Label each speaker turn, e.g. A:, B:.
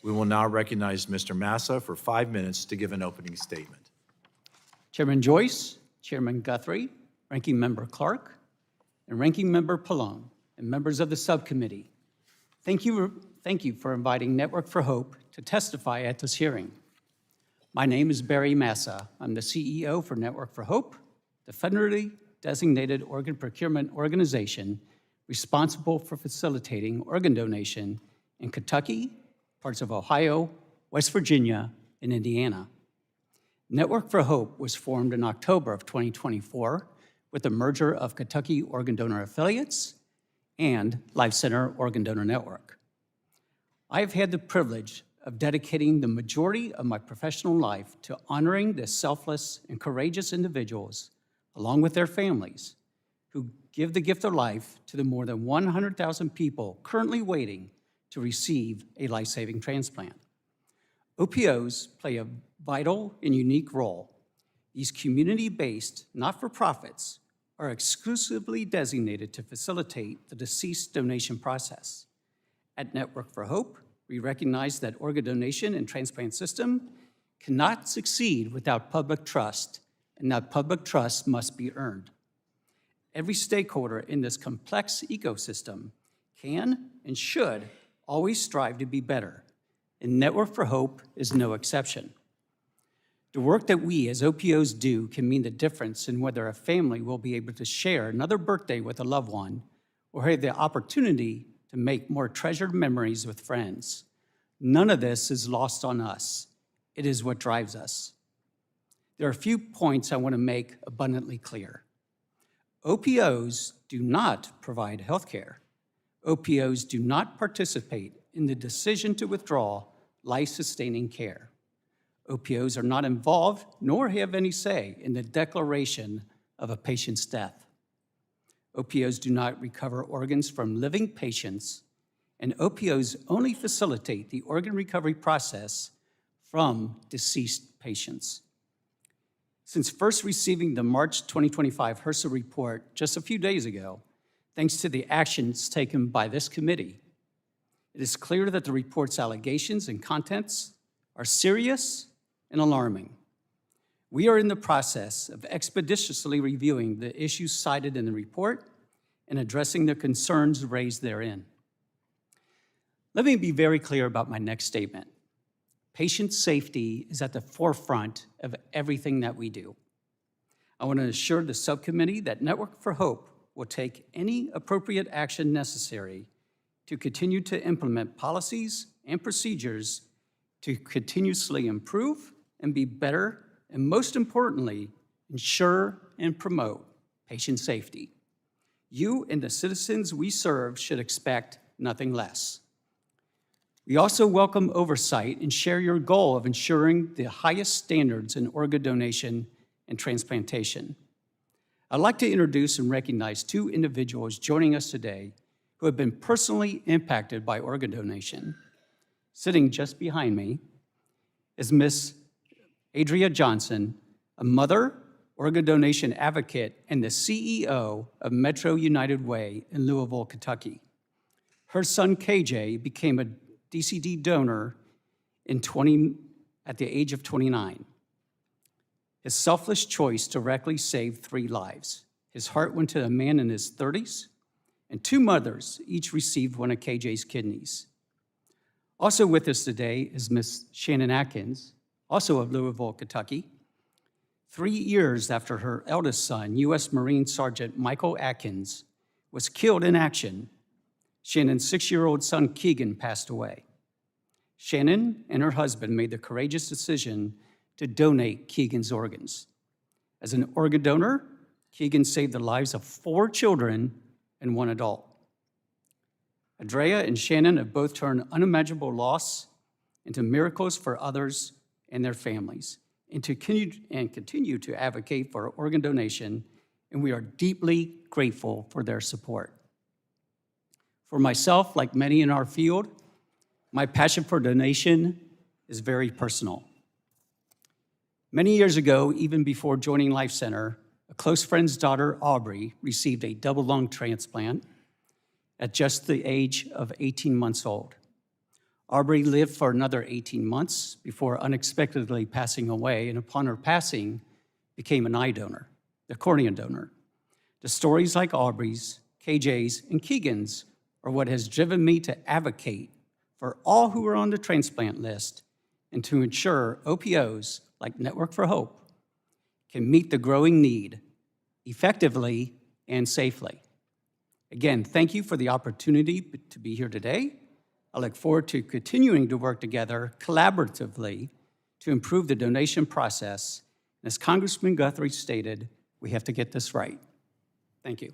A: We will now recognize Mr. Massa for 5 minutes to give an opening statement.
B: Chairman Joyce, Chairman Guthrie, Ranking Member Clark, and Ranking Member Pallone, and members of the subcommittee, thank you for inviting Network for Hope to testify at this hearing. My name is Barry Massa. I'm the CEO for Network for Hope, the federally designated organ procurement organization responsible for facilitating organ donation in Kentucky, parts of Ohio, West Virginia, and Indiana. Network for Hope was formed in October of 2024 with the merger of Kentucky Organ Donor Affiliates and Life Center Organ Donor Network. I have had the privilege of dedicating the majority of my professional life to honoring the selfless and courageous individuals, along with their families, who give the gift of life to the more than 100,000 people currently waiting to receive a life-saving transplant. OPOs play a vital and unique role. These community-based, not-for-profits are exclusively designated to facilitate the deceased donation process. At Network for Hope, we recognize that organ donation and transplant system cannot succeed without public trust, and that public trust must be earned. Every stakeholder in this complex ecosystem can and should always strive to be better, and Network for Hope is no exception. The work that we as OPOs do can mean the difference in whether a family will be able to share another birthday with a loved one or have the opportunity to make more treasured memories with friends. None of this is lost on us. It is what drives us. There are a few points I want to make abundantly clear. OPOs do not provide health care. OPOs do not participate in the decision to withdraw life-sustaining care. OPOs are not involved nor have any say in the declaration of a patient's death. OPOs do not recover organs from living patients, and OPOs only facilitate the organ recovery process from deceased patients. Since first receiving the March 2025 HRSA report just a few days ago, thanks to the actions taken by this committee, it is clear that the report's allegations and contents are serious and alarming. We are in the process of expeditiously reviewing the issues cited in the report and addressing the concerns raised therein. Let me be very clear about my next statement. Patient safety is at the forefront of everything that we do. I want to assure the subcommittee that Network for Hope will take any appropriate action necessary to continue to implement policies and procedures to continuously improve and be better, and most importantly, ensure and promote patient safety. You and the citizens we serve should expect nothing less. We also welcome oversight and share your goal of ensuring the highest standards in organ donation and transplantation. I'd like to introduce and recognize two individuals joining us today who have been personally impacted by organ donation. Sitting just behind me is Miss Adria Johnson, a mother, organ donation advocate, and the CEO of Metro United Way in Louisville, Kentucky. Her son, KJ, became a DCD donor at the age of 29. His selfless choice directly saved 3 lives. His heart went to a man in his 30s, and 2 mothers each received one of KJ's kidneys. Also with us today is Miss Shannon Atkins, also of Louisville, Kentucky. 3 years after her eldest son, U.S. Marine Sergeant Michael Atkins, was killed in action, Shannon's 6-year-old son, Keegan, passed away. Shannon and her husband made the courageous decision to donate Keegan's organs. As an organ donor, Keegan saved the lives of 4 children and 1 adult. Andrea and Shannon have both turned unimaginable loss into miracles for others and their families, and continue to advocate for organ donation, and we are deeply grateful for their support. For myself, like many in our field, my passion for donation is very personal. Many years ago, even before joining Life Center, a close friend's daughter, Aubrey, received a double lung transplant at just the age of 18 months old. Aubrey lived for another 18 months before unexpectedly passing away, and upon her passing, became an eye donor, a cornea donor. The stories like Aubrey's, KJ's, and Keegan's are what has driven me to advocate for all who are on the transplant list and to ensure OPOs, like Network for Hope, can meet the growing need effectively and safely. Again, thank you for the opportunity to be here today. I look forward to continuing to work together collaboratively to improve the donation process. As Congressman Guthrie stated, we have to get this right. Thank you.